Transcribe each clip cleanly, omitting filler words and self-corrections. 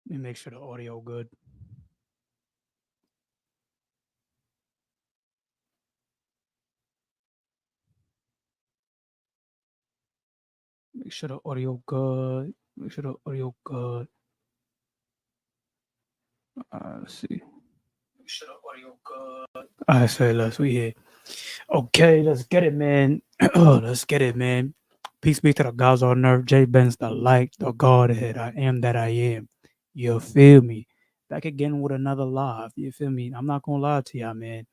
Let me make sure the audio good. Make sure the audio good. Make sure the audio good. Let's see. Make sure the audio good. I say let's we here. Okay, let's get it, man. Let's get it, man. Peace be to the gods on earth. J Ben's the light, the Godhead. I am that I am. You feel me? Back again with another live. You feel me? I'm not gonna lie to y'all, man.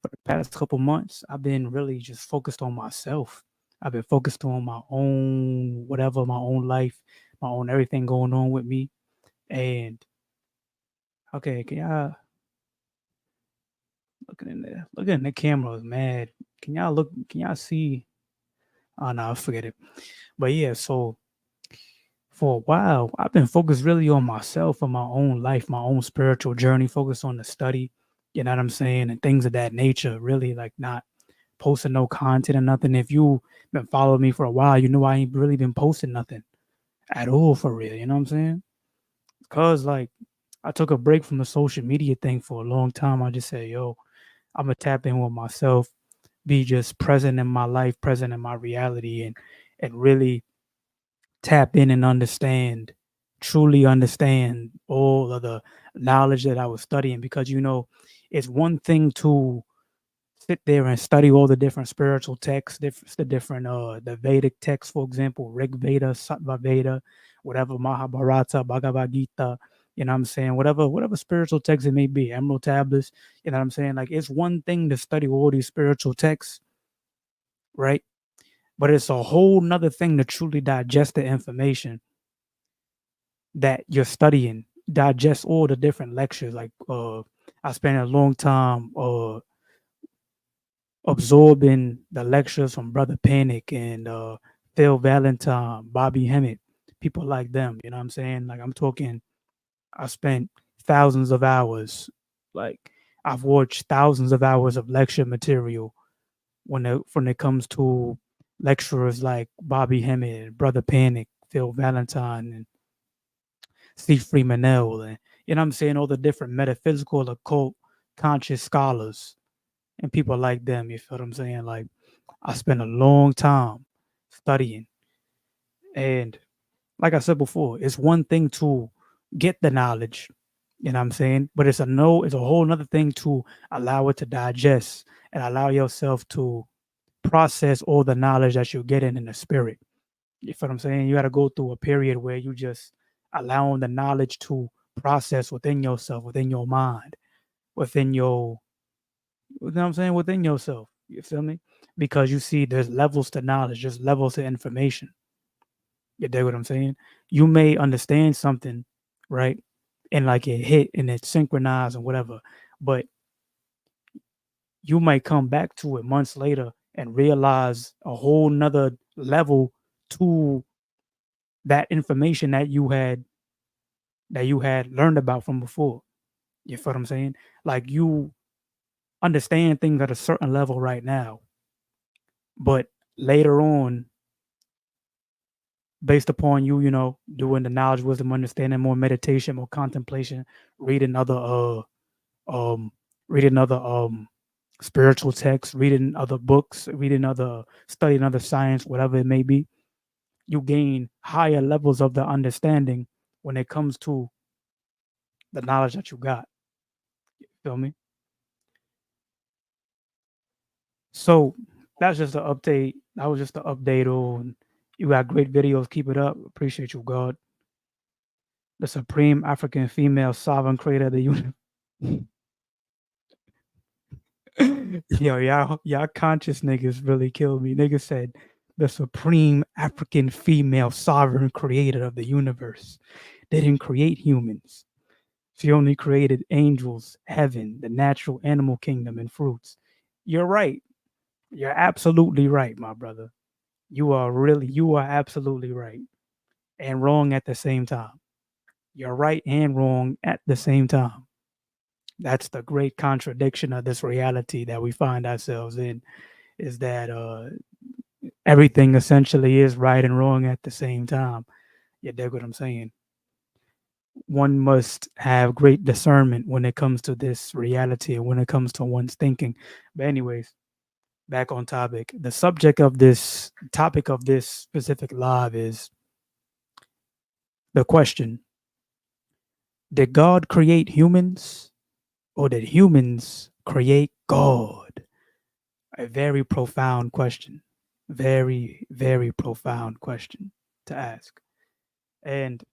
For the past couple months, I've been really just focused on myself. I've been focused on my own whatever, my own life, my own everything going on with me. And okay, can y'all looking in there? Looking in the camera is mad. Can y'all look? Can y'all see? Oh no, forget it. But yeah, so for a while, I've been focused really on myself and my own life, my own spiritual journey, focused on the study, you know what I'm saying, and things of that nature, really like not posting no content or nothing. If you been following me for a while, you know I ain't really been posting nothing at all for real, you know what I'm saying? Cause like I took a break from the social media thing for a long time. I just said, yo, I'm gonna tap in with myself, be just present in my life, present in my reality, and really tap in and understand, truly understand all of the knowledge that I was studying. Because it's one thing to sit there and study all the different spiritual texts, the different the Vedic texts, for example, Rig Veda, Sattva Veda, whatever, Mahabharata, Bhagavad Gita, you know what I'm saying, whatever spiritual text it may be, Emerald Tablets, you know what I'm saying? Like it's one thing to study all these spiritual texts, right? But it's a whole nother thing to truly digest the information that you're studying, digest all the different lectures. Like I spent a long time absorbing the lectures from Brother Panic and Phil Valentine, Bobby Hemmett, people like them. You know what I'm saying? Like I'm talking, I spent thousands of hours. Like I've watched thousands of hours of lecture material when it comes to lecturers like Bobby Hemmett, Brother Panic, Phil Valentine, and Steve Freemanell, and you know what I'm saying, all the different metaphysical, occult, conscious scholars and people like them. You feel what I'm saying? Like I spent a long time studying, and like I said before, it's one thing to get the knowledge, you know what I'm saying, but it's a whole nother thing to allow it to digest and allow yourself to process all the knowledge that you're getting in the spirit. You feel what I'm saying? You got to go through a period where you just allowing the knowledge to process within yourself, within your mind, within your, you know what I'm saying, within yourself. You feel me? Because you see, there's levels to knowledge, there's levels to information. You dig what I'm saying? You may understand something, right? And like it hit and it synchronized and whatever, but you might come back to it months later and realize a whole nother level to that information that you had learned about from before. You feel what I'm saying? Like you understand things at a certain level right now, but later on, based upon you, doing the knowledge, wisdom, understanding, more meditation, more contemplation, reading other um reading other spiritual texts, reading other books, reading other studying other science, whatever it may be, you gain higher levels of the understanding when it comes to the knowledge that you got. Feel me? So that's just an update. That was just an update on. You got great videos. Keep it up. Appreciate you, God. The supreme African female sovereign creator of the universe. Yo, y'all conscious niggas really killed me. Niggas said the supreme African female sovereign creator of the universe. They didn't create humans. She only created angels, heaven, the natural animal kingdom, and fruits. You're right. You're absolutely right, my brother. You are absolutely right and wrong at the same time. You're right and wrong at the same time. That's the great contradiction of this reality that we find ourselves in, is that everything essentially is right and wrong at the same time. You dig what I'm saying? one must have great discernment when it comes to this reality and when it comes to one's thinking. But anyways, back on topic. The subject of this topic of this specific live is the question: did God create humans, or did humans create God? A very profound question. Very, very profound question to ask. And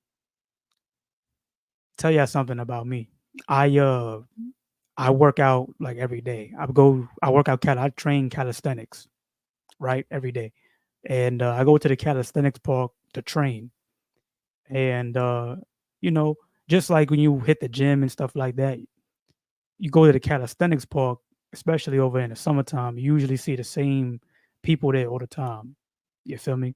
tell y'all something about me. I uh I work out like every day. I work out I train calisthenics, right? Every day. And I go to the calisthenics park to train. And you know, just like when you hit the gym and stuff like that, you go to the calisthenics park, especially over in the summertime, you usually see the same people there all the time. You feel me?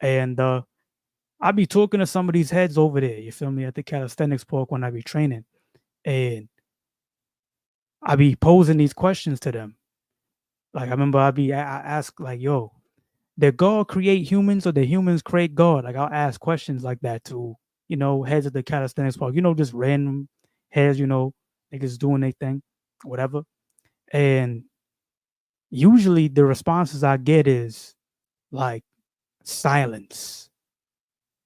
And I be talking to some of these heads over there, you feel me, at the calisthenics park when I be training. And I be posing these questions to them. Like I remember I ask like, yo, did God create humans or did humans create God? Like I'll ask questions like that to, heads of the calisthenics park, just random heads, niggas doing their thing, whatever. And usually the responses I get is like silence,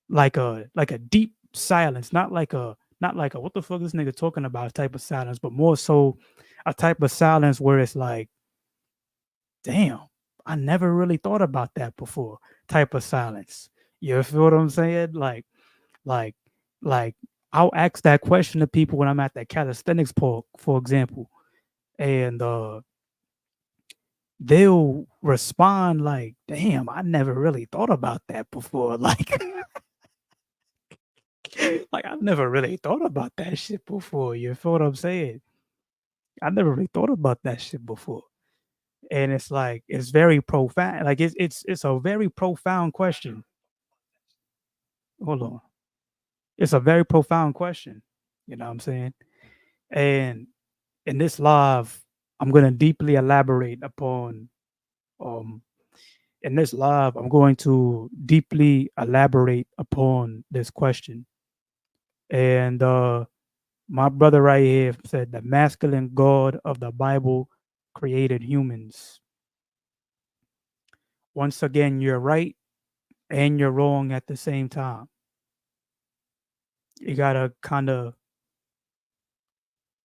like a deep silence, not like a what the fuck this nigga talking about type of silence, but more so a type of silence where it's like, damn, I never really thought about that before type of silence. You feel what I'm saying? Like, like I'll ask that question to people when I'm at that calisthenics park, for example, and they'll respond like, damn, I never really thought about that before. Like I've never really thought about that shit before. You feel what I'm saying? I never really thought about that shit before. And it's like it's very profound. Like it's a very profound question. Hold on. It's a very profound question. You know what I'm saying? And in this live, I'm gonna deeply elaborate upon um in this live, I'm going to deeply elaborate upon this question. And my brother right here said the masculine God of the Bible created humans. Once again, you're right and you're wrong at the same time. You gotta kind of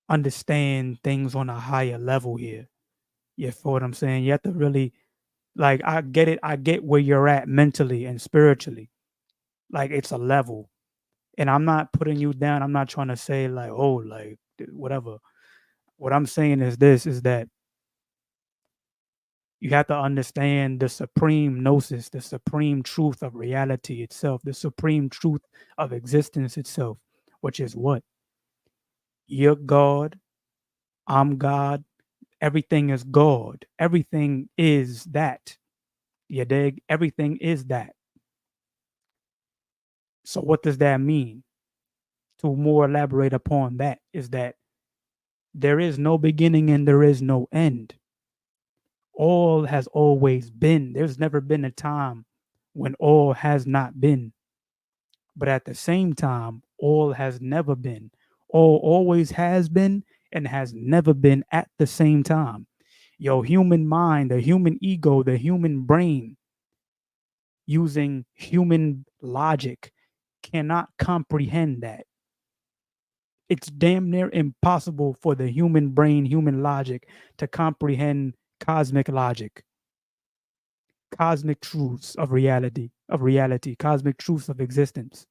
understand things on a higher level here. You feel what I'm saying? You have to really like I get it. I get where you're at mentally and spiritually. Like it's a level. And I'm not putting you down. I'm not trying to say like, oh, like whatever. What I'm saying is this is that you have to understand the supreme gnosis, the supreme truth of reality itself, the supreme truth of existence itself, which is what? You're God, I'm God, everything is God. Everything is that. You dig? Everything is that. So what does that mean? To more elaborate upon that is that there is no beginning and there is no end. All has always been. There's never been a time when all has not been. But at the same time, all has never been. All always has been and has never been at the same time. Your human mind, the human ego, the human brain, using human logic, cannot comprehend that. It's damn near impossible for the human brain, human logic to comprehend cosmic logic, cosmic truths of reality, cosmic truths of existence.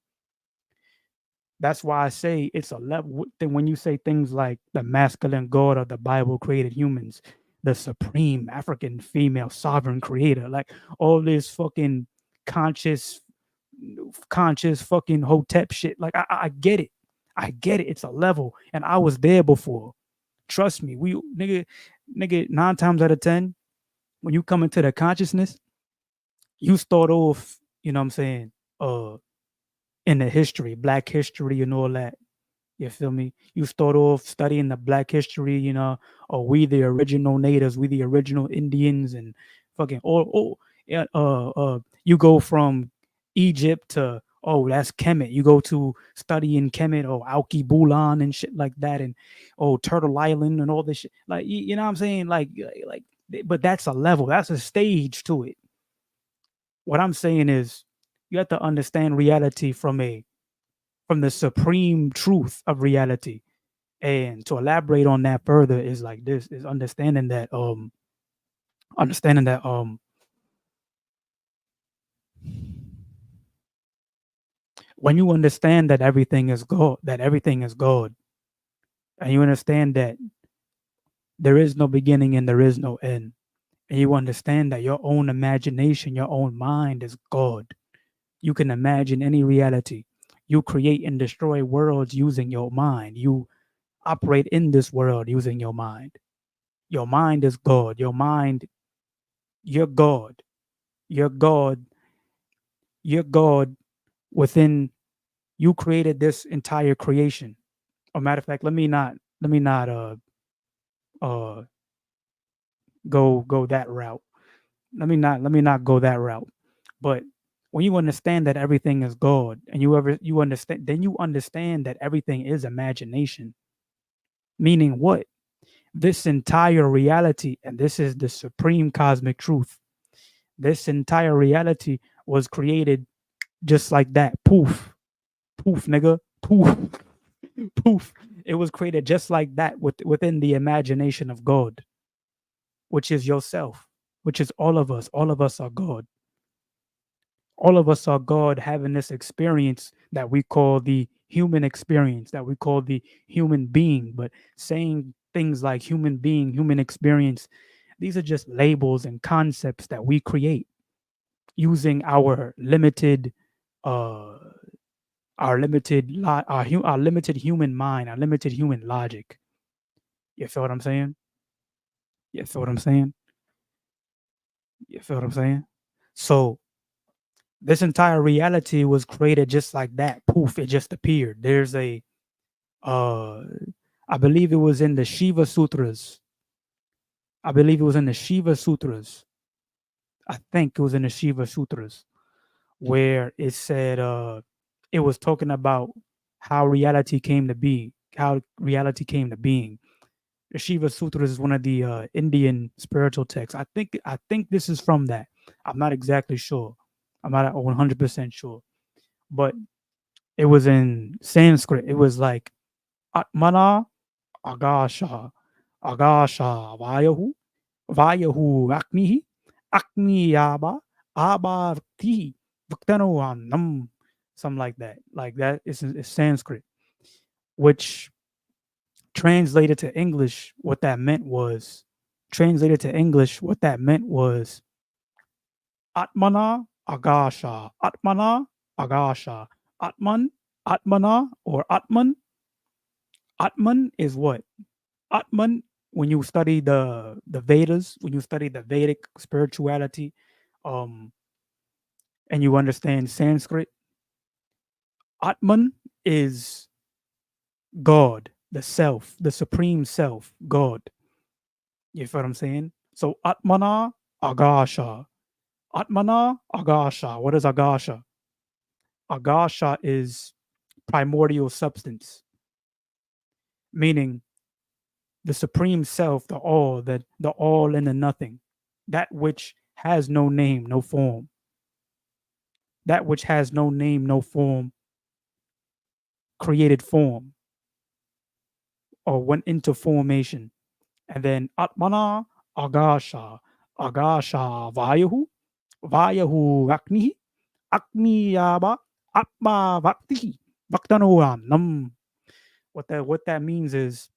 That's why I say it's a level. Then when you say things like the masculine God of the Bible created humans, the supreme African female sovereign creator, like all this fucking conscious, conscious fucking hotep shit. Like I get it. I get it. It's a level. And I was there before. Trust me. Nigga, 9 times out of 10, when you come into the consciousness, you start off, you know what I'm saying, in the history, black history and all that. You feel me? You start off studying the black history, or we the original natives, we the original Indians and fucking yeah, you go from Egypt to Oh, that's Kemet. You go to study in Kemet or Alki Bulan and shit like that, and oh, Turtle Island and all this shit. Like you know what I'm saying? But that's a level. That's a stage to it. What I'm saying is, you have to understand reality from the supreme truth of reality. And to elaborate on that further is like this: is understanding that when you understand that everything is God, and you understand that there is no beginning and there is no end, and you understand that your own imagination, your own mind is God. You can imagine any reality. You create and destroy worlds using your mind. You operate in this world using your mind. Your mind is God. Your mind, you're God. You're God. You're God within. You created this entire creation. A matter of fact, let me not uh go that route. Let me not go that route. But when you understand that everything is God, and you understand, then you understand that everything is imagination. Meaning what? This entire reality, and this is the supreme cosmic truth. This entire reality was created just like that. Poof, poof, nigga, poof, poof. It was created just like that within the imagination of God, which is yourself, which is all of us. All of us are God. All of us are God having this experience that we call the human experience, that we call the human being. But saying things like human being, human experience, these are just labels and concepts that we create using uh our limited human mind, our limited human logic. You feel what I'm saying? You feel what I'm saying? You feel what I'm saying? So this entire reality was created just like that. Poof, it just appeared. There's a uh I believe it was in the Shiva Sutras. I believe it was in the Shiva Sutras. I think it was in the Shiva Sutras where it said it was talking about how reality came to be, how reality came to being. The Shiva Sutras is one of the Indian spiritual texts. I think this is from that. I'm not exactly sure. I'm not 100% sure, but it was in Sanskrit. It was like Atmana Agasha Agasha Vayahu Aknihi Akni Yaba Aba Vakti Vaktanoanam, something like that. Like that is Sanskrit, which translated to English, what that meant was Atmana Agasha, Atmana Agasha, Atman, Atmana or Atman. Atman is what? Atman, when you study the Vedas, when you study the Vedic spirituality, um, and you understand Sanskrit, Atman is God, the self, the supreme self, God. You feel what I'm saying? So Atmana Agasha. Atmana Agasha. What is Agasha? Agasha is primordial substance, meaning the supreme self, the all and the nothing, that which has no name, no form, that which has no name, no form, created form or went into formation. And then Atmana Agasha, Agasha Vayahu Aknihi, Akni Yaba, Atma Vakti, Vaktanoam Nam. What that means is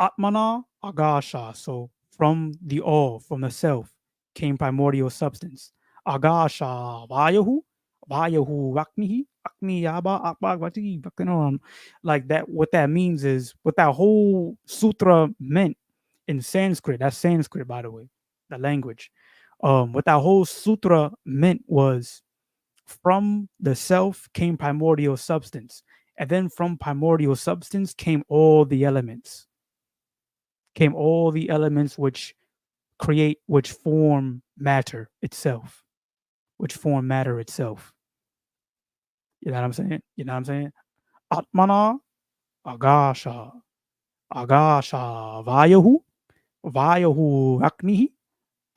Atmana Agasha. So from the all, from the self, came primordial substance. Agasha Vayahu Aknihi, Akni Yaba, Atma Vakti, Vaktanoam. Like that, what that means is what that whole sutra meant in Sanskrit. That's Sanskrit, by the way, the language. What that whole sutra meant was from the self came primordial substance. And then from primordial substance came all the elements which form matter itself, which form matter itself. You know what I'm saying? You know what I'm saying? Atmana agasha agasha vayahu aknihi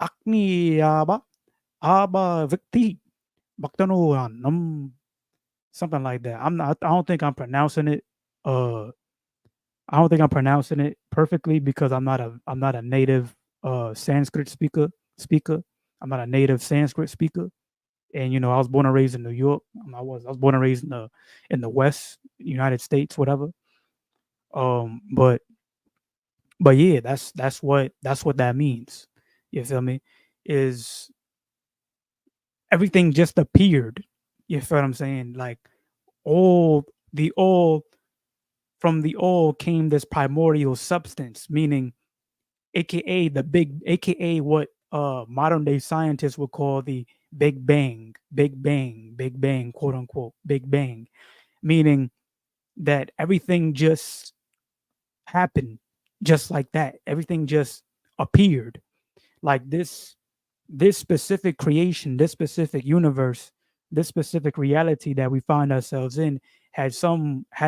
akni aba vikti bhaktanu something like that. I don't think I'm pronouncing it. Uh, I don't think I'm pronouncing it perfectly because I'm not a native Sanskrit speaker. I'm not a native Sanskrit speaker. And I was born and raised in New York. I was born and raised in the West United States, whatever. But yeah, that's what that means. You feel me? Is everything just appeared? You feel what I'm saying? Like all all from the all came this primordial substance, meaning aka what modern day scientists would call the Big Bang, quote unquote, Big Bang, meaning that everything just happened just like that. Everything just appeared like this specific creation, this specific universe, this specific reality that we find ourselves in had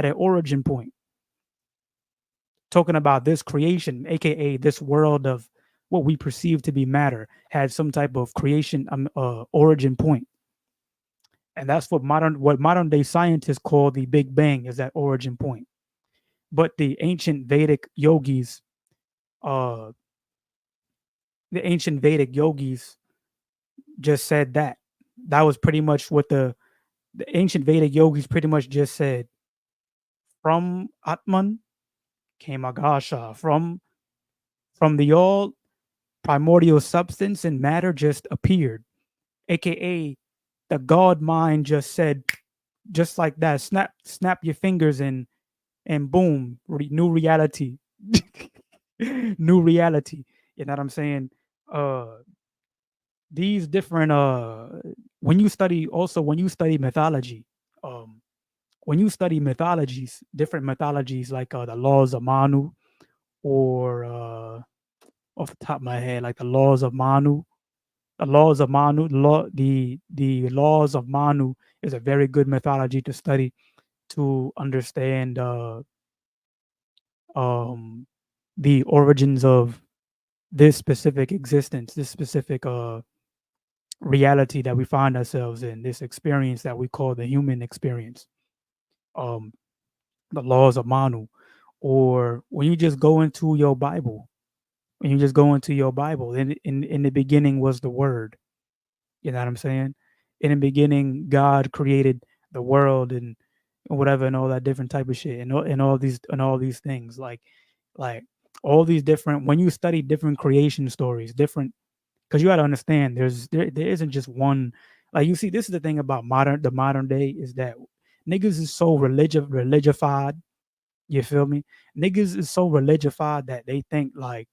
an origin point. Talking about this creation, aka this world of what we perceive to be matter, had some type of creation origin point. And that's what modern day scientists call the Big Bang, is that origin point. But uh the ancient Vedic yogis just said that. That was pretty much what the ancient Vedic yogis pretty much just said. From Atman came Agasha. From the all, primordial substance and matter just appeared, aka the God mind just said, just like that, snap your fingers and boom, new reality. New reality. You know what I'm saying? Uh these different when you study mythology, um when you study mythologies, different mythologies like the laws of Manu, or off the top of my head, like the laws of Manu. The laws of Manu, the laws of Manu is a very good mythology to study to understand um, the origins of this specific existence, this specific reality that we find ourselves in, this experience that we call the human experience. Um, the laws of Manu, or when you just go into your Bible, in the beginning was the Word. You know what I'm saying? In the beginning, God created the world and whatever and all that different type of shit, and all these things, like all these different, when you study different creation stories, different, because you got to understand there isn't just one. Like, you see, this is the thing about the modern day, is that niggas is so religified. You feel me? Niggas is so religified that they think like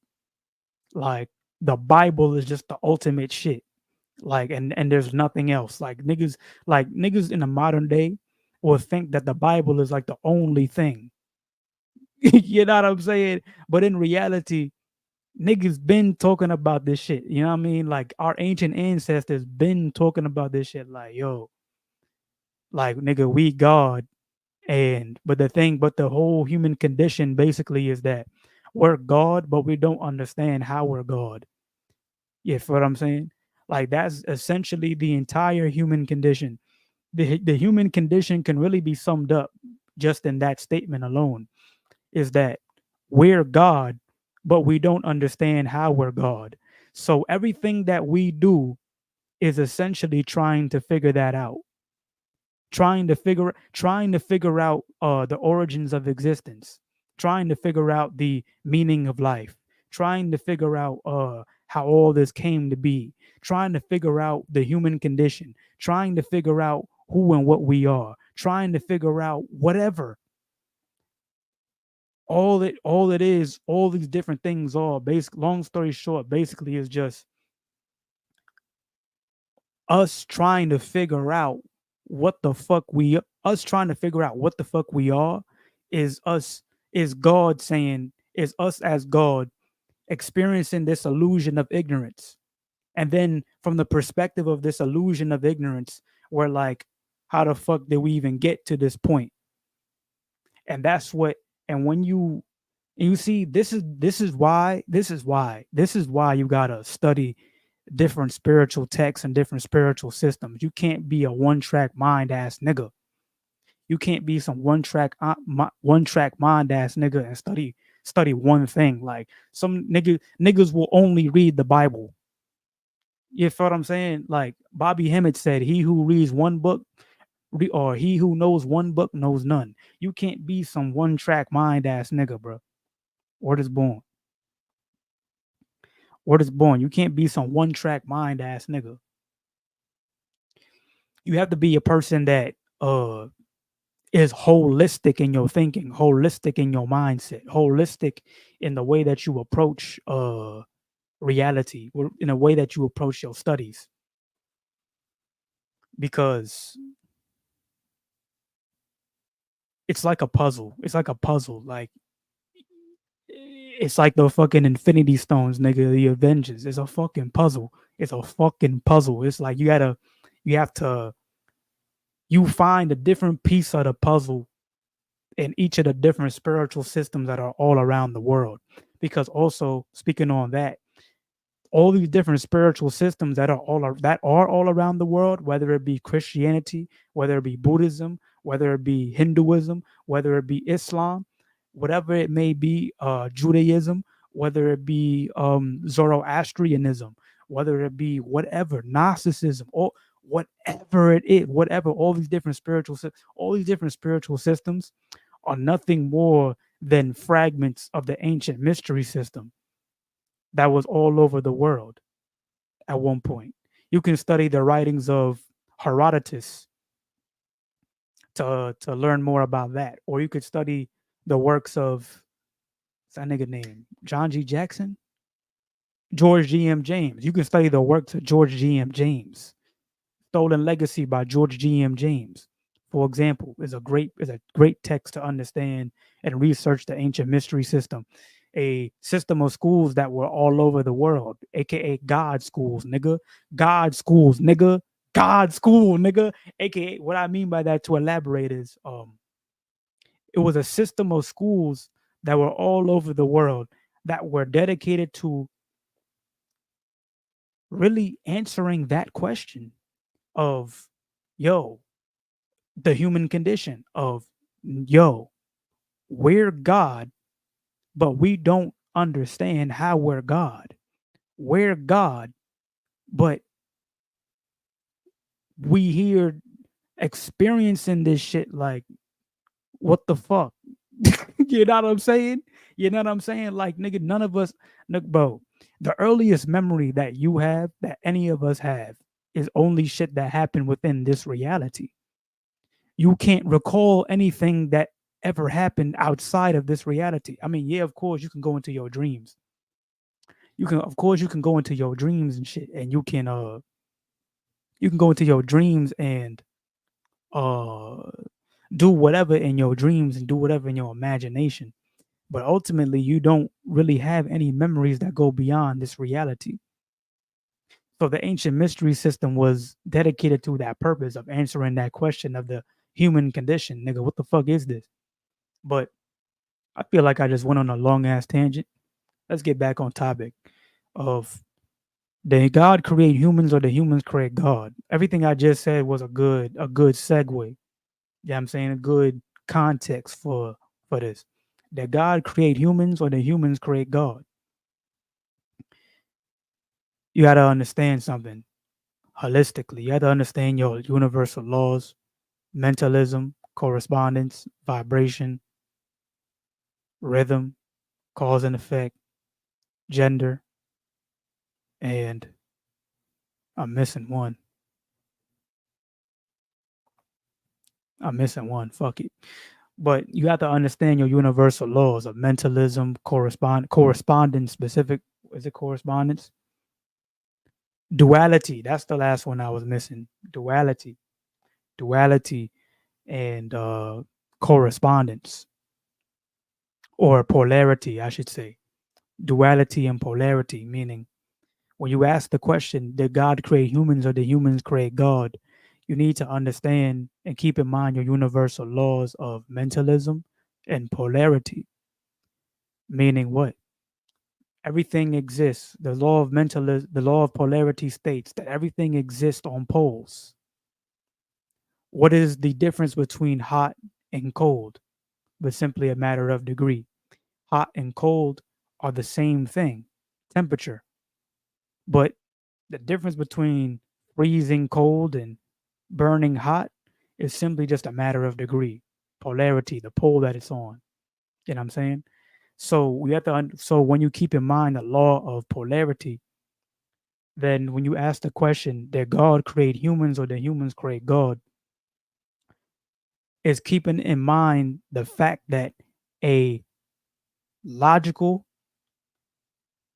the Bible is just the ultimate shit, like, and there's nothing else. Like niggas in the modern day will think that the Bible is like the only thing. You know what I'm saying? But in reality, niggas been talking about this shit. You know what I mean? Like, our ancient ancestors been talking about this shit. Like, yo, like, nigga, we God. But the whole human condition basically is that we're God, but we don't understand how we're God. You feel what I'm saying? Like, that's essentially the entire human condition. The human condition can really be summed up just in that statement alone, is that we're God, but we don't understand how we're God. So everything that we do is essentially trying to figure that out, trying to figure out the origins of existence, trying to figure out the meaning of life, trying to figure out how all this came to be, trying to figure out the human condition, trying to figure out who and what we are, trying to figure out whatever. All these different things, all basic, long story short, basically is just us trying to figure out what the fuck we us trying to figure out what the fuck we are. Is us is God saying, is us as God experiencing this illusion of ignorance. And then from the perspective of this illusion of ignorance, we're like, How the fuck did we even get to this point? And that's what, and when you see, this is why you gotta study different spiritual texts and different spiritual systems. You can't be a one-track mind ass nigga. You can't be some one track mind ass nigga and study one thing. Like some niggas will only read the Bible. You feel what I'm saying? Like Bobby Hemmett said, "He who reads one book, or he who knows one book knows none." You can't be some one track mind ass nigga, bro. Word is born. Word is born. You can't be some one track mind ass nigga. You have to be a person that is holistic in your thinking, holistic in your mindset, holistic in the way that you approach reality, in a way that you approach your studies. Because it's like a puzzle. It's like a puzzle. Like it's like the fucking Infinity Stones, nigga, the Avengers. It's a fucking puzzle. It's a fucking puzzle. It's like you find a different piece of the puzzle in each of the different spiritual systems that are all around the world. Because also, speaking on that, all these different spiritual systems that are all around the world, whether it be Christianity, whether it be Buddhism, whether it be Hinduism, whether it be Islam, whatever it may be, Judaism, whether it be Zoroastrianism, whether it be whatever, Gnosticism, or whatever it is, whatever, all these different spiritual systems are nothing more than fragments of the ancient mystery system that was all over the world at one point. You can study the writings of Herodotus to learn more about that, or you could study the works of, what's that nigga name, John G. Jackson, George G.M. James. You can study the works of George G.M. James. Stolen Legacy by George G.M. James, for example, is a great text to understand and research the ancient mystery system, a system of schools that were all over the world, aka God schools, nigga. God schools, nigga. God school, nigga. Aka, what I mean by that, to elaborate, is it was a system of schools that were all over the world that were dedicated to really answering that question of, yo, the human condition of, yo, we're God, but we don't understand how we're God. We're God, but we here experiencing this shit like, what the fuck? You know what I'm saying? You know what I'm saying? Like, nigga, none of us, bro, the earliest memory that you have, that any of us have, is only shit that happened within this reality. You can't recall anything that ever happened outside of this reality. I mean, yeah, of course you can go into your dreams. You can go into your dreams and shit, and you can go into your dreams and uh do whatever in your dreams and do whatever in your imagination. But ultimately, you don't really have any memories that go beyond this reality. So the ancient mystery system was dedicated to that purpose of answering that question of the human condition. Nigga, what the fuck is this? But I feel like I just went on a long ass tangent. Let's get back on topic of, did God create humans or did humans create God? Everything I just said was a good segue. Yeah, I'm saying a good context for this. Did God create humans or did humans create God? You got to understand something holistically. You have to understand your universal laws, mentalism, correspondence, vibration, rhythm, cause and effect, gender, and I'm missing one. Fuck it. But you have to understand your universal laws of mentalism, correspondence, specific. Is it correspondence? Duality. That's the last one I was missing. Duality, and correspondence, or polarity, I should say. Duality and polarity, meaning when you ask the question, did God create humans or did humans create God? you need to understand and keep in mind your universal laws of mentalism and polarity. Meaning what? Everything exists. The law of mentalism, the law of polarity states that everything exists on poles. What is the difference between hot and cold? But simply a matter of degree. Hot and cold are the same thing, temperature. But the difference between freezing cold and burning hot is simply just a matter of degree, polarity, the pole that it's on. You know what I'm saying? So we have to. So when you keep in mind the law of polarity, then when you ask the question, did God create humans or did humans create God? Is keeping in mind the fact that a logical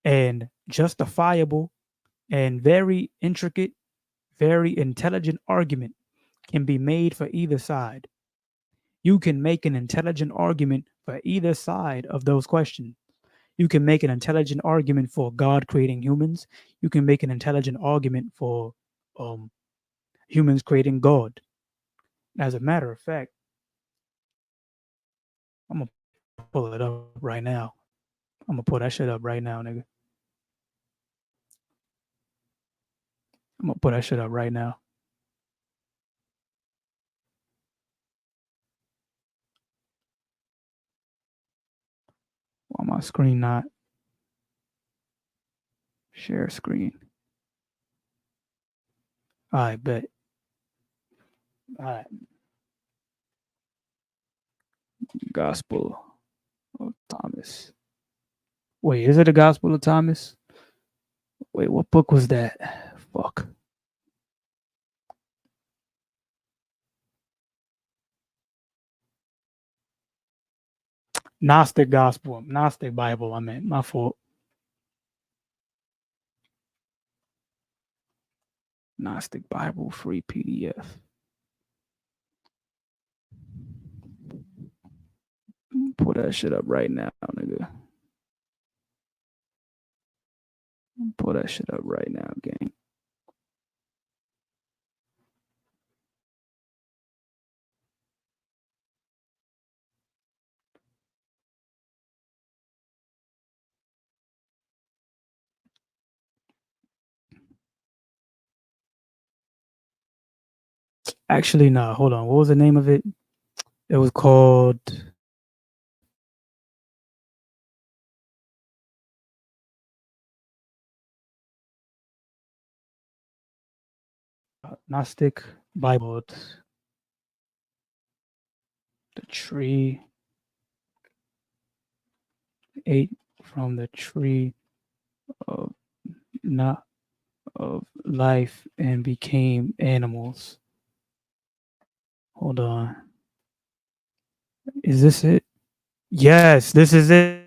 and justifiable and very intricate, very intelligent argument can be made for either side. You can make an intelligent argument for either side of those questions. You can make an intelligent argument for God creating humans. You can make an intelligent argument for um, humans creating God. As a matter of fact, I'm gonna pull it up right now. I'm gonna pull that shit up right now, nigga. I'm gonna pull that shit up right now. On my screen, not share screen. I bet. All right. Gospel of Thomas. Wait, is it the Gospel of Thomas? Wait, what book was that? Fuck. Gnostic Gospel, Gnostic Bible. I meant my fault. Gnostic Bible free PDF. Pull that shit up right now, nigga. Pull that shit up right now, gang. Actually, no, hold on. What was the name of it? It was called Gnostic Bible. The tree ate from the tree of not of life and became animals. Hold on. Is this it? Yes, this is it.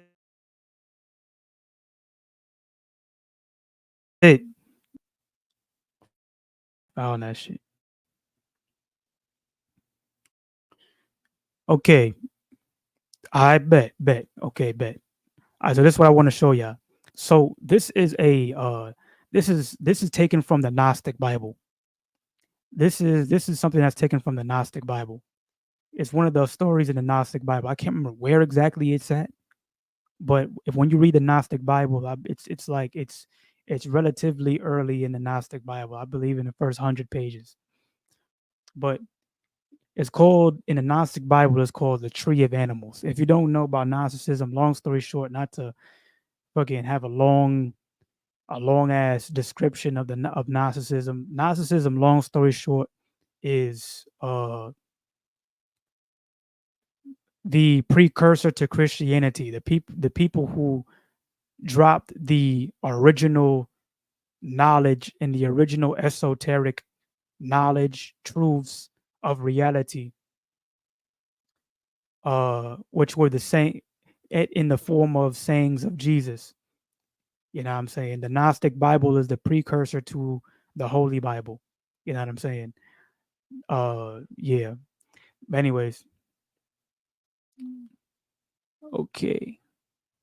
Found that shit. Okay, I bet. Okay, bet. All right, so this is what I want to show y'all. So this is taken from the Gnostic Bible. This is something that's taken from the Gnostic Bible. It's one of the stories in the Gnostic Bible. I can't remember where exactly it's at, but if when you read the Gnostic Bible, it's like it's relatively early in the Gnostic Bible. I believe in the first 100 pages. But it's called in the Gnostic Bible. It's called the Tree of Animals. If you don't know about Gnosticism, long story short, not to fucking have a long ass description of the of Gnosticism. Gnosticism, long story short, is the precursor to Christianity. The people who dropped the original knowledge and the original esoteric knowledge truths of reality, which were the same in the form of sayings of Jesus. You know what I'm saying? The Gnostic Bible is the precursor to the Holy Bible. You know what I'm saying? Yeah. Anyways, okay.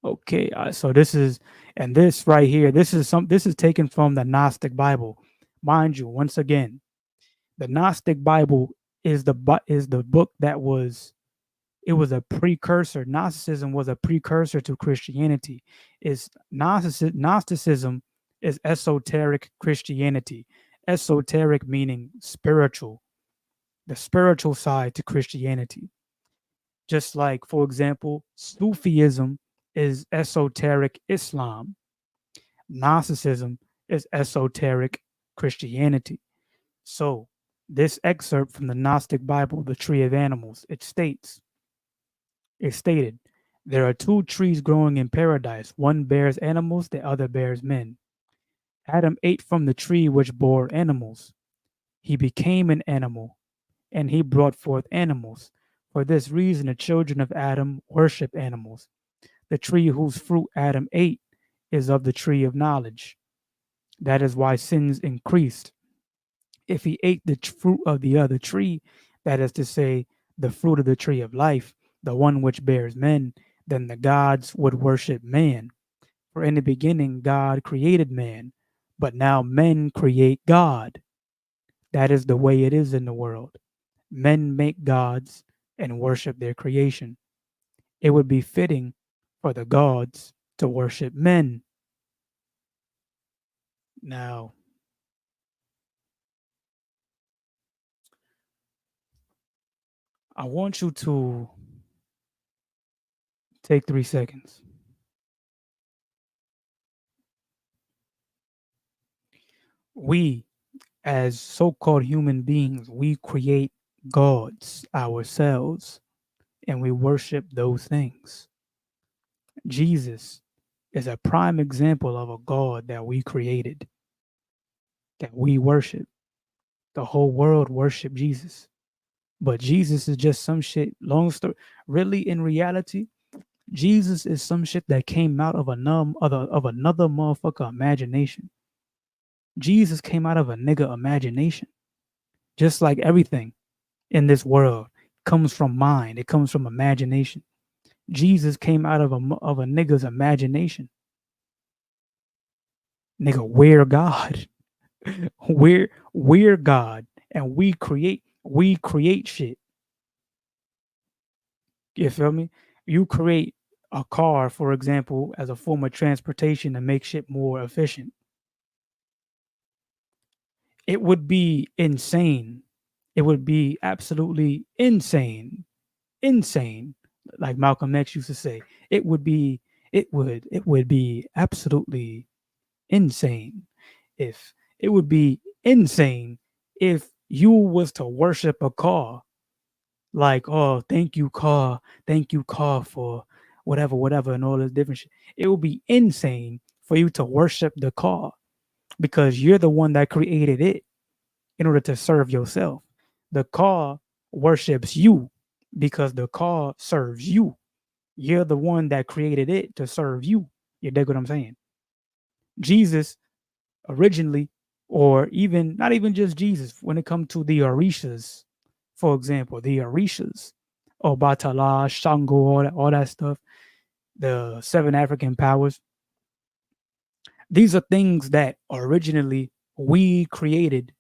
Okay. So this is and this right here, this is taken from the Gnostic Bible. Mind you, once again, The Gnostic Bible is the book that was it was a precursor. Gnosticism was a precursor to Christianity. Is Gnosticism is esoteric Christianity. Esoteric meaning spiritual, the spiritual side to Christianity. Just like, for example, Sufism is esoteric Islam. Gnosticism is esoteric Christianity. So, this excerpt from the Gnostic Bible, The Tree of Animals, it stated, there are two trees growing in paradise. One bears animals, the other bears men. Adam ate from the tree which bore animals. He became an animal, and he brought forth animals. For this reason, the children of Adam worship animals. The tree whose fruit Adam ate is of the tree of knowledge. That is why sins increased. If he ate the fruit of the other tree, that is to say, the fruit of the tree of life, the one which bears men, then the gods would worship man. For in the beginning, God created man, but now men create God. That is the way it is in the world. Men make gods and worship their creation. It would be fitting for the gods to worship men. Now, I want you to take 3 seconds. We, as so called human beings, we create gods ourselves and we worship those things. Jesus is a prime example of a God that we created, that we worship. The whole world worship Jesus. But Jesus is just some shit. Long story. Really, in reality, Jesus is some shit that came out of another motherfucker imagination. Jesus came out of a nigga imagination. Just like everything in this world comes from mind. It comes from imagination. Jesus came out of a nigga's imagination. Nigga, we're God. we're God, and we create shit. You feel me? You create a car, for example, as a form of transportation to make shit more efficient. It would be insane. It would be absolutely insane. Like Malcolm X used to say, it would be absolutely insane if it would be insane if you was to worship a car like, oh, thank you car for whatever and all this different shit. It would be insane for you to worship the car because you're the one that created it in order to serve yourself. The car worships you because the car serves you. You're the one that created it to serve you. You dig what I'm saying? Jesus originally, or even not even just Jesus, when it comes to the Orishas, for example, the Orishas, Obatala, Shango, all that stuff, the seven African powers, these are things that originally we created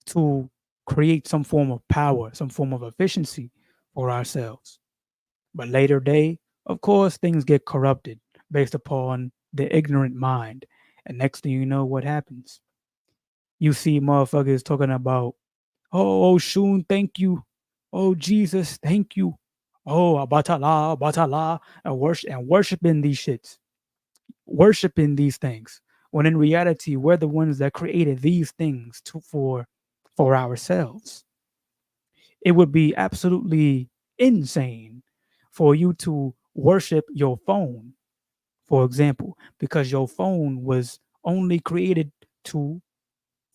to create some form of power, some form of efficiency for ourselves. But later day, of course, things get corrupted based upon the ignorant mind. And next thing you know, what happens? You see motherfuckers talking about, oh, Shun, thank you. Oh, Jesus, thank you. Oh, Abatala, and worshiping these shits, worshiping these things. When in reality, we're the ones that created these things for ourselves. It would be absolutely insane for you to worship your phone, for example, because your phone was only created to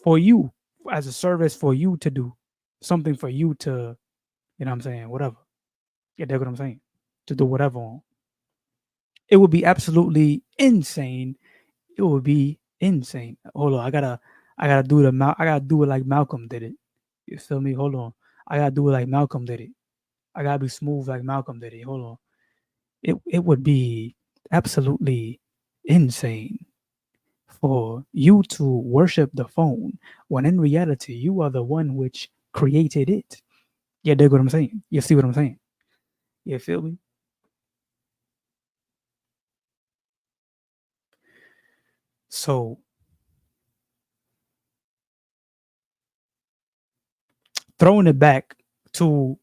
for you as a service for you to do something for you to, you know what I'm saying, whatever. Yeah, that's what I'm saying. To do whatever on. It would be absolutely insane. It would be insane. Hold on, I gotta do I gotta do it like Malcolm did it. You feel me? Hold on. I gotta do it like Malcolm did it. I gotta be smooth like Malcolm did it. Hold on. It would be absolutely insane for you to worship the phone when in reality you are the one which created it. You dig what I'm saying? You see what I'm saying? You feel me? So throwing it back to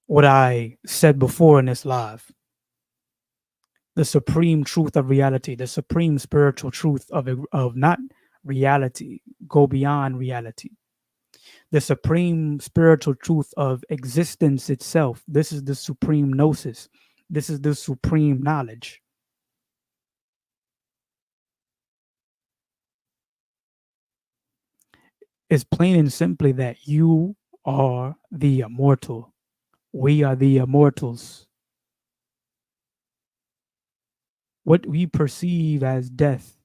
what I said before in this live, the supreme truth of reality, the supreme spiritual truth of not reality, go beyond reality. The supreme spiritual truth of existence itself. This is the supreme gnosis. This is the supreme knowledge. It's plain and simply that you are the immortal. We are the immortals. What we perceive as death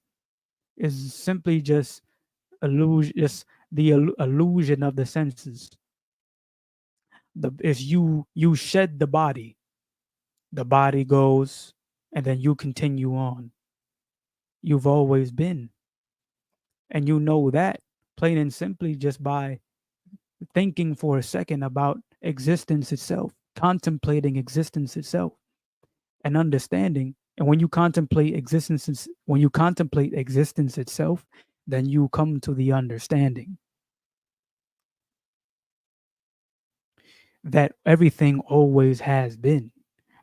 is simply just illusion, just the illusion of the senses. If you shed the body goes, and then you continue on. You've always been, and you know that plain and simply just by thinking for a second about existence itself, contemplating existence itself, and understanding. And when you contemplate existence itself, then you come to the understanding that everything always has been.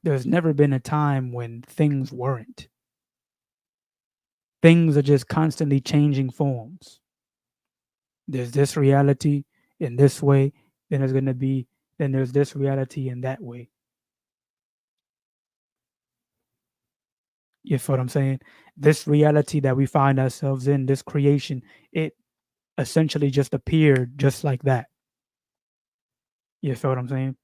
There's never been a time when things weren't. Things are just constantly changing forms. There's this reality in this way, then there's going to be, then there's this reality in that way. You feel what I'm saying? This reality that we find ourselves in, this creation, it essentially just appeared just like that. You feel what I'm saying?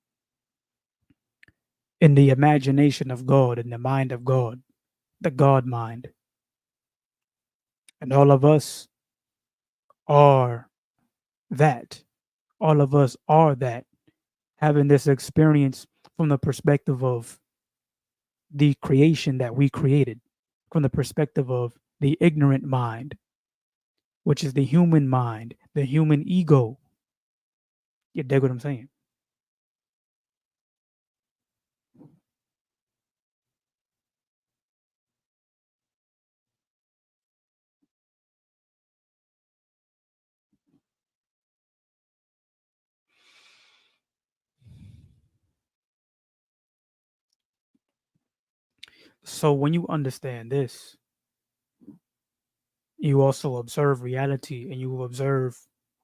In the imagination of God, in the mind of God, the God mind. And all of us are that. All of us are that, having this experience from the perspective of the creation that we created, from the perspective of the ignorant mind, which is the human mind, the human ego. You dig what I'm saying? So when you understand this, you also observe reality, and you observe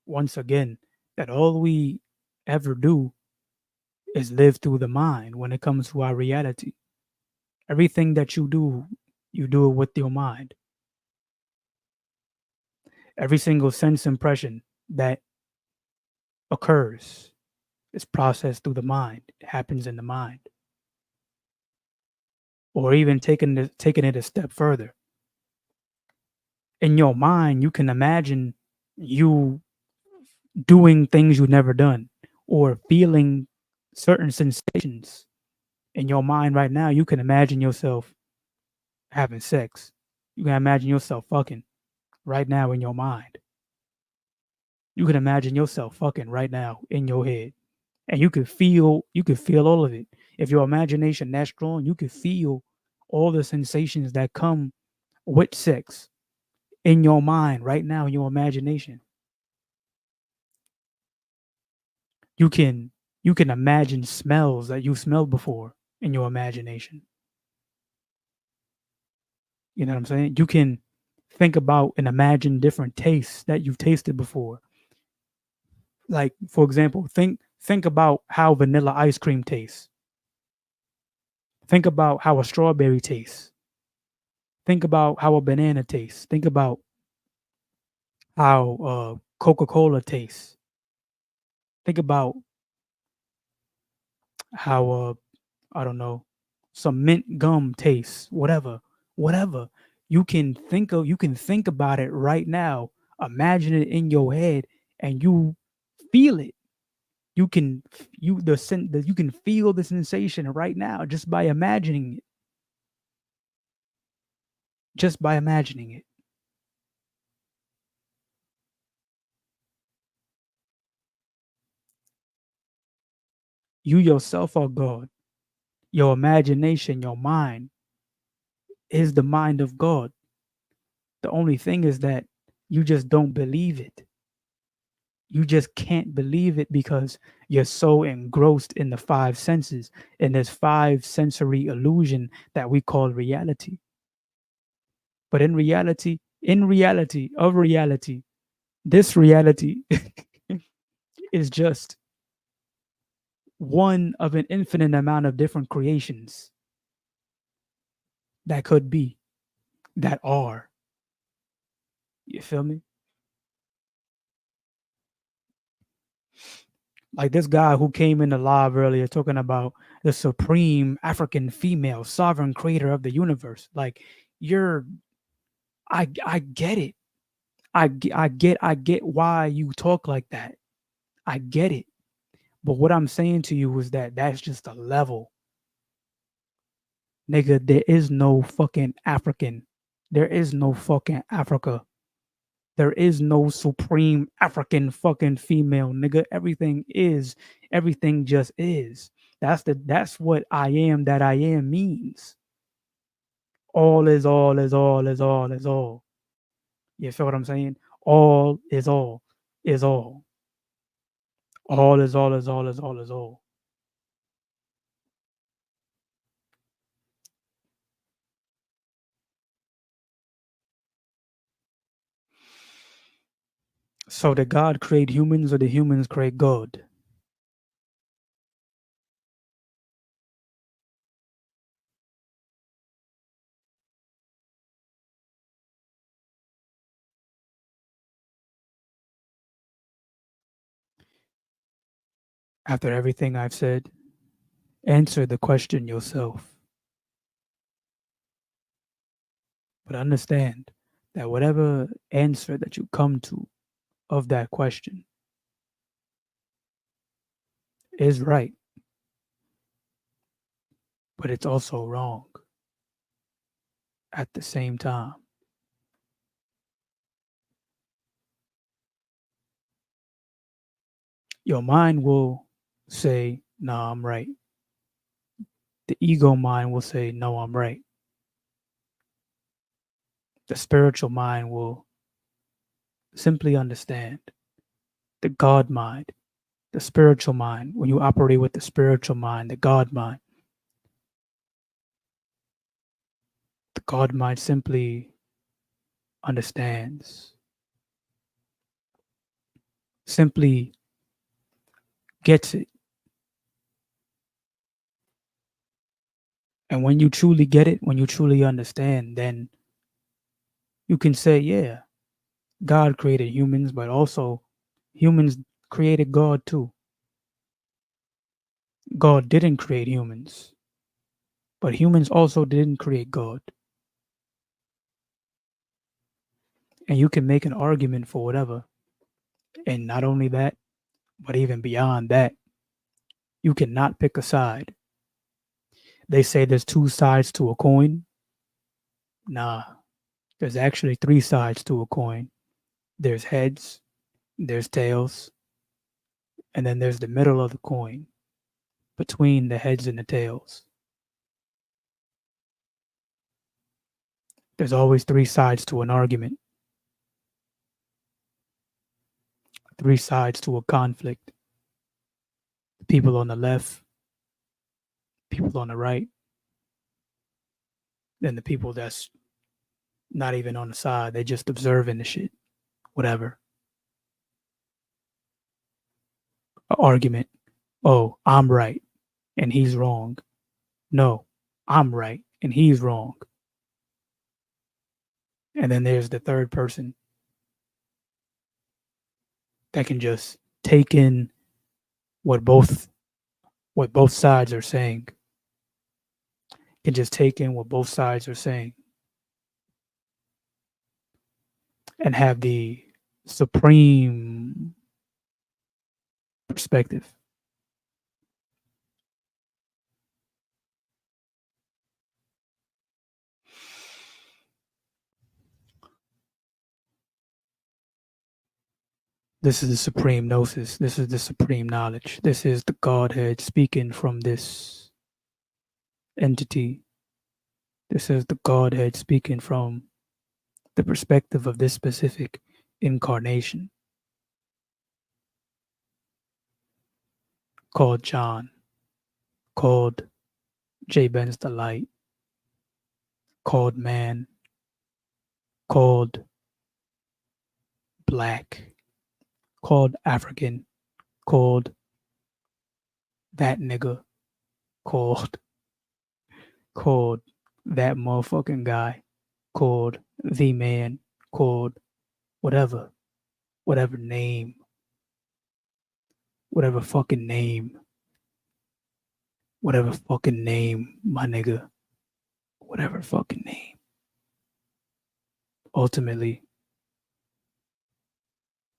once again that all we ever do is live through the mind when it comes to our reality. Everything that you do it with your mind. Every single sense impression that occurs is processed through the mind. It happens in the mind. Or even taking it a step further. In your mind, you can imagine you doing things you've never done, or feeling certain sensations in your mind right now. You can imagine yourself having sex. You can imagine yourself fucking right now in your mind. You can imagine yourself fucking right now in your head. And you could feel all of it. If your imagination that strong, you could feel all the sensations that come with sex in your mind right now, in your imagination. You can you can imagine smells that you smelled before in your imagination. You know what I'm saying? You can think about and imagine different tastes that you've tasted before. Like, for example, think about how vanilla ice cream tastes. Think about how a strawberry tastes. Think about how a banana tastes. Think about how Coca-Cola tastes. Think about how I don't know, some mint gum tastes, whatever. You can think about it right now, imagine it in your head, and you feel it. You can you can feel the sensation right now just by imagining it. Just by imagining it. You yourself are God. Your imagination, your mind is the mind of God. The only thing is that you just don't believe it. You just can't believe it because you're so engrossed in the five senses, in this five sensory illusion that we call reality. But of reality, this reality is just one of an infinite amount of different creations that could be, that are. You feel me? Like this guy who came in the live earlier talking about the supreme African female sovereign creator of the universe. Like you're, I get it. I get why you talk like that. I get it. But what I'm saying to you is that that's just a level. Nigga, there is no fucking African. There is no fucking Africa. There is no supreme African fucking female, nigga. Everything just is. That's what I am that I am means. All is all is all is all is all. You feel what I'm saying? All is all is all. All is all is all is all is all. So did God create humans or the humans create God? After everything I've said, answer the question yourself. But understand that whatever answer that you come to of that question is right, but it's also wrong at the same time. Your mind will say, "Nah, I'm right." The ego mind will say, "No, I'm right." The spiritual mind will simply understand. The God mind, the spiritual mind, when you operate with the spiritual mind, the God mind simply understands, simply gets it. And when you truly get it, when you truly understand, then you can say, yeah, God created humans, but also humans created God too. God didn't create humans, but humans also didn't create God. And you can make an argument for whatever. And not only that, but even beyond that, you cannot pick a side. They say there's two sides to a coin. Nah, there's actually three sides to a coin. There's heads, there's tails, and then there's the middle of the coin between the heads and the tails. There's always three sides to an argument, three sides to a conflict. People on the left, people on the right, and the people that's not even on the side. They just observing the shit, whatever. An argument. Oh, I'm right and he's wrong. No, I'm right and he's wrong. And then there's the third person that can just take in what both what both sides are saying. Can just take in what both sides are saying and have the supreme perspective. This is the supreme gnosis. This is the supreme knowledge. This is the Godhead speaking from this entity. This is the Godhead speaking from the perspective of this specific incarnation called John, called Jabez the Light, called man, called black, called African, called that nigga, called called that motherfucking guy, called the man, called whatever, whatever name, whatever fucking name, whatever fucking name, my nigga, whatever fucking name. Ultimately,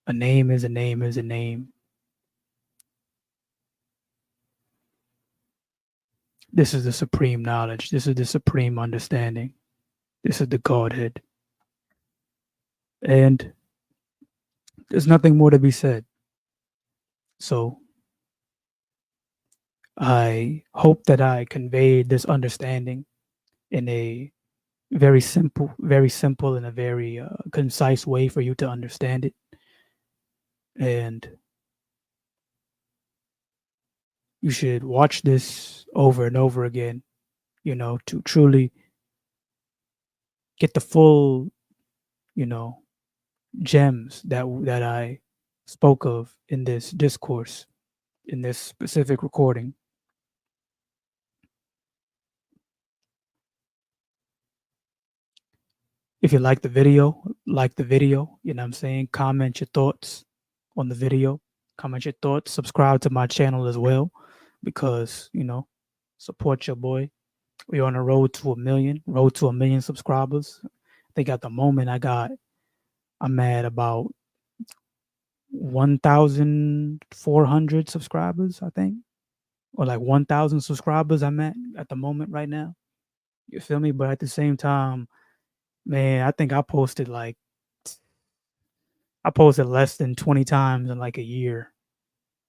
a name is a name is a name. This is the supreme knowledge. This is the supreme understanding. This is the Godhead. And there's nothing more to be said. So I hope that I conveyed this understanding in a very simple and a very concise way for you to understand it. And you should watch this over and over again, to truly get the full, gems that I spoke of in this discourse, in this specific recording. If you like the video, you know what I'm saying? Comment your thoughts on the video. Comment your thoughts. Subscribe to my channel as well because, support your boy. We're on the road to a million subscribers. I think at the moment I'm at about 1,400 subscribers, I think. Or like 1,000 subscribers I'm at the moment right now. You feel me? But at the same time, man, I think I posted less than 20 times in like a year.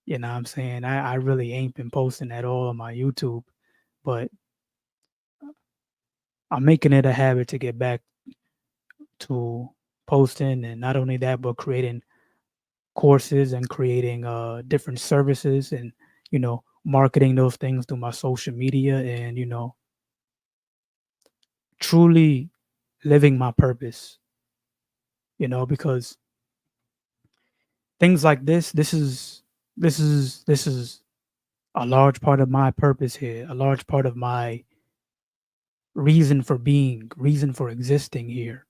You know what I'm saying? I really ain't been posting at all on my YouTube, but I'm making it a habit to get back to posting, and not only that, but creating courses and creating different services and, marketing those things through my social media and, truly living my purpose, because things like this is a large part of my purpose here, a large part of my reason for being, reason for existing here.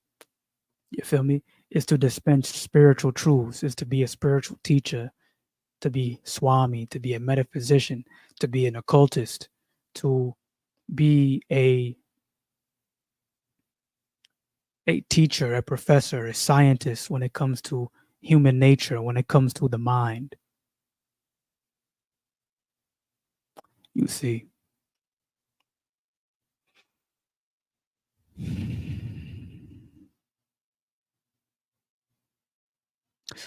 You feel me? Is to dispense spiritual truths, is to be a spiritual teacher, to be Swami, to be a metaphysician, to be an occultist, to be a teacher, a professor, a scientist when it comes to human nature, when it comes to the mind. You see.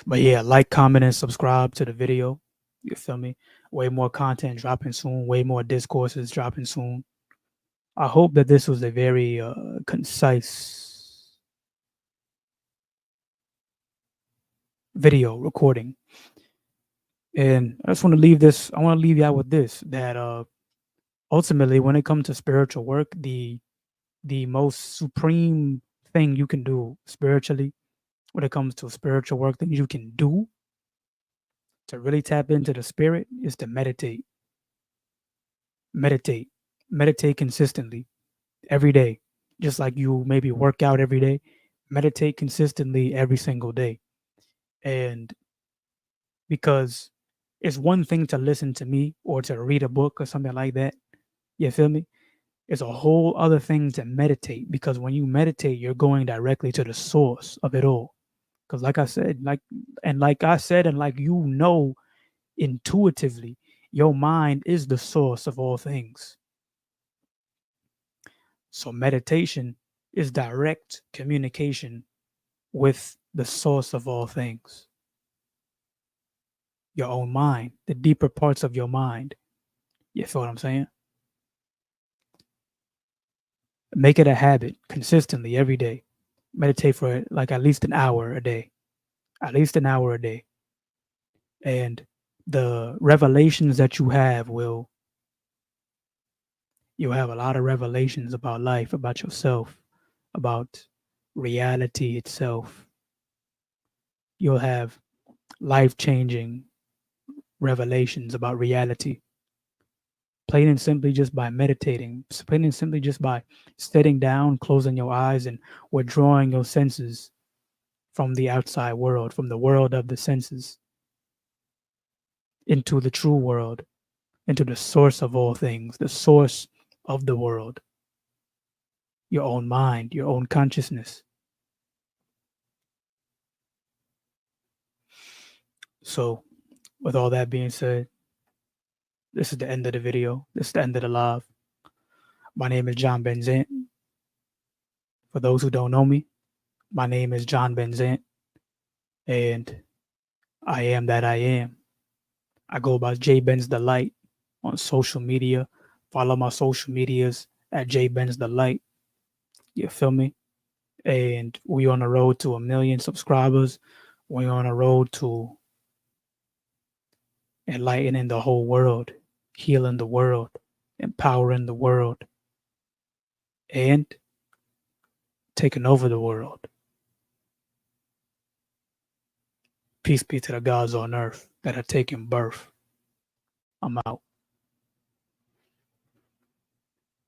But yeah, like, comment, and subscribe to the video. You feel me? Way more content dropping soon, way more discourses dropping soon. I hope that this was a very concise video recording. And I just want to leave this, I want to leave you out with this, that ultimately when it comes to spiritual work, the most supreme thing you can do spiritually, when it comes to spiritual work, things you can do to really tap into the spirit is to meditate. Meditate. Meditate consistently every day. Just like you maybe work out every day, meditate consistently every single day. And because it's one thing to listen to me or to read a book or something like that. You feel me? It's a whole other thing to meditate, because when you meditate, you're going directly to the source of it all. Because like I said, and like intuitively, your mind is the source of all things. So meditation is direct communication with the source of all things. your own mind, the deeper parts of your mind. You feel what I'm saying? Make it a habit consistently every day. Meditate for like at least an hour a day, at least an hour a day. And the revelations that you have you'll have a lot of revelations about life, about yourself, about reality itself. You'll have life changing revelations about reality. Plain and simply just by meditating, plain and simply just by sitting down, closing your eyes, and withdrawing your senses from the outside world, from the world of the senses, into the true world, into the source of all things, the source of the world, your own mind, your own consciousness. So, with all that being said, this is the end of the video. This is the end of the live. My name is John Benzant. For those who don't know me, my name is John Benzant, and I am that I am. I go by J Benz the Light on social media. Follow my social medias at J Benz the Light. You feel me? And we on the road to 1 million subscribers. We on the road to enlightening the whole world, healing the world, empowering the world, and taking over the world. Peace be to the gods on earth that are taking birth. I'm out.